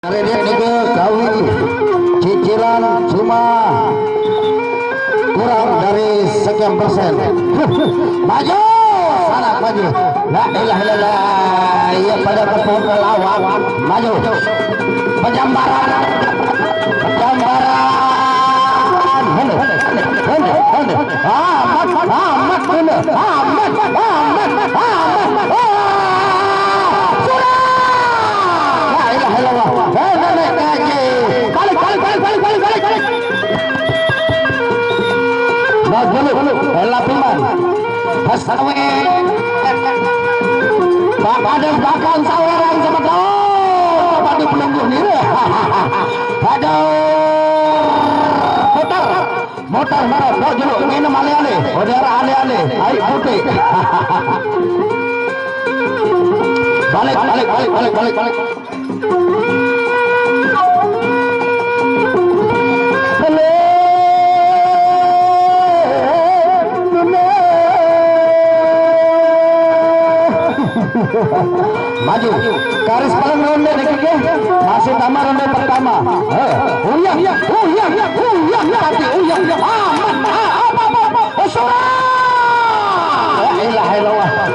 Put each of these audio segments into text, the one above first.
Kredit juga gawi cicilan cuma kurang dari sekian persen. Maju sana maju. La ilaha illallah. Ia pada ketemu lawan maju. Penjambaran ada bahkan saweran sama kau pada penunggu diri. Aduh, motor marah kau dulu ini ale-ale udara ale-ale air putih. Balik. Maju garis paling ronde dekiknya masih tambah ronde pertama.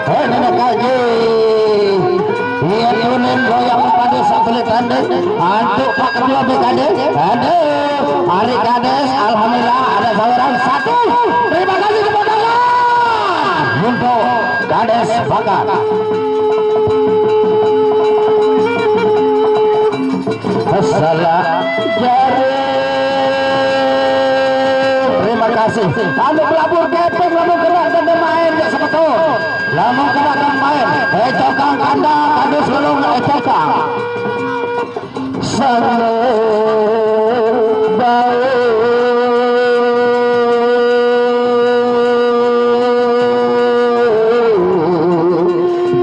Tapi nenek kaji dia turunin goyang pada satelit tanda untuk pak kedua bekade hari kades alhamdulillah ada saweran satu. Terima kasih kepada untuk kades bakat. Salah jari. Terima kasih. Lalu pelabur kepeng, lalu gerak dan main ya sebetul. Lalu gerak dan main. Cokang kanda, kadus belum cokang. Selalu baik.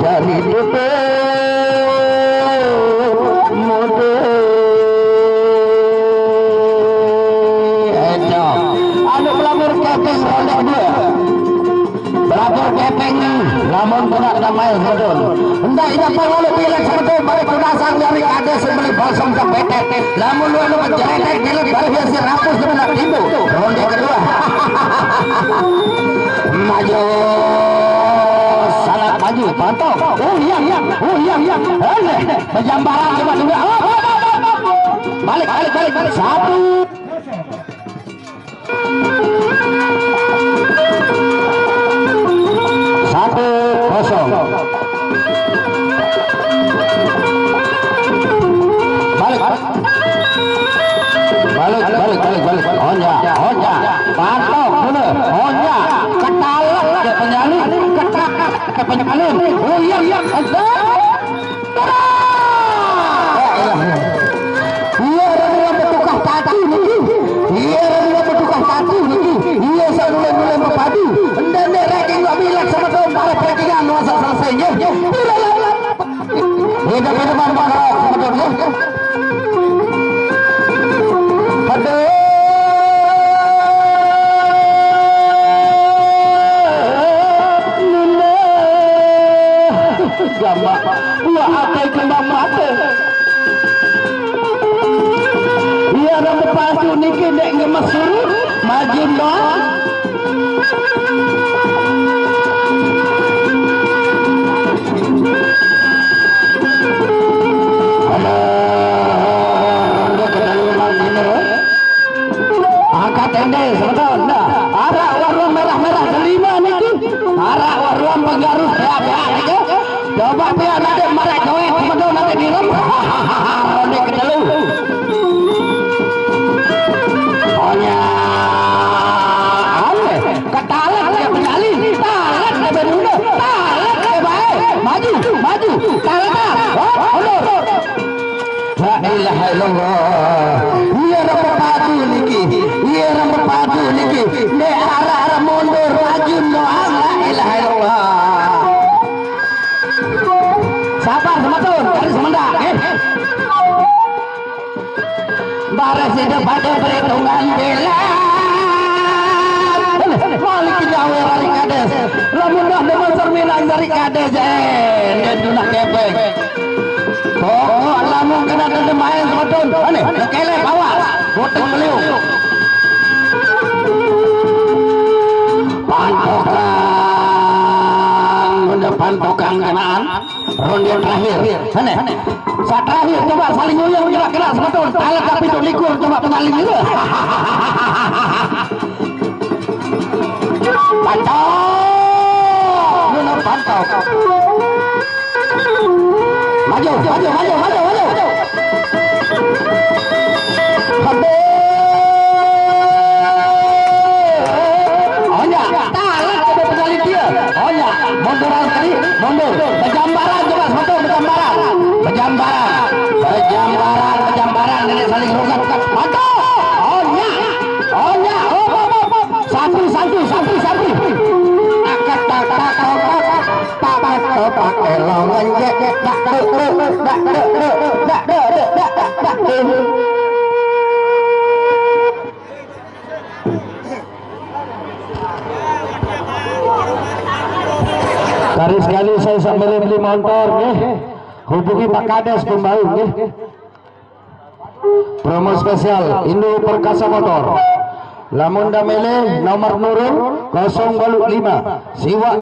Dari DP. Namun benar damai betul. Hendak ini apa lalu pilih sebetulnya balik penasang dari kades sembeli balsam ke petet. Namun lalu menjeretek pilih balik biasa rapus dengan tibu. Ronde kedua. Maju. Sangat maju. Pantau. Iya. Penjambaran coba juga. Balik. Satu. Kosong. Balik. Onya. Pantau dulu. Onya. Ketalak ke penyalin. Ketak ke penyalin. Iya. Iya saya mulai berpadu. Dan ranking gak bilang sama kau para pertandingan masa selesainya. Hidup bakal sebetulnya. Aduh. Gambar. Buah atai kembang mata. Ia rambut pasu niki dek ngemas suruh. Maju dong. Angkat tende sebetulnya. Nah, arak warung merah kelima niki. Arak warung penggarus PA niki. Coba PA nanti marek kowe sebetulnya nanti direm. Ronde kedelu. Onya. Ketalak ya penyalin. Talak ya berudah. Talak ya baik. Maju. Talak. Mundur. La ilaha illallah. Iya rambut padu niki. Ne arah mundur maju doang. La ilaha illallah. Sabar sematun. Dari semendak. Baris hidup pada perhitungan bela. Balik ke Jawa dari kades. Lamun dah dengan cerminan dari kades. Dan dunah kepeng. pokok lamun kena ada main sebetulnya aneh kele bawa boteng beliau pantokang ronde pantokang kenaan ronde terakhir aneh saat terakhir coba saling uyang kena sebetulnya talat tapi itu likur coba pengaling itu pantau ronde pantau maju munduran sekali mundur pejambaran coba satu pejambaran ini saling rugat mantap satu pakai longan Tadi sekali saya sambil beli motor nih, hubungi Pak Kades Pembaung nih. Promo spesial Indo Perkasa Motor. Lamun damele nomor nurun 085 siwa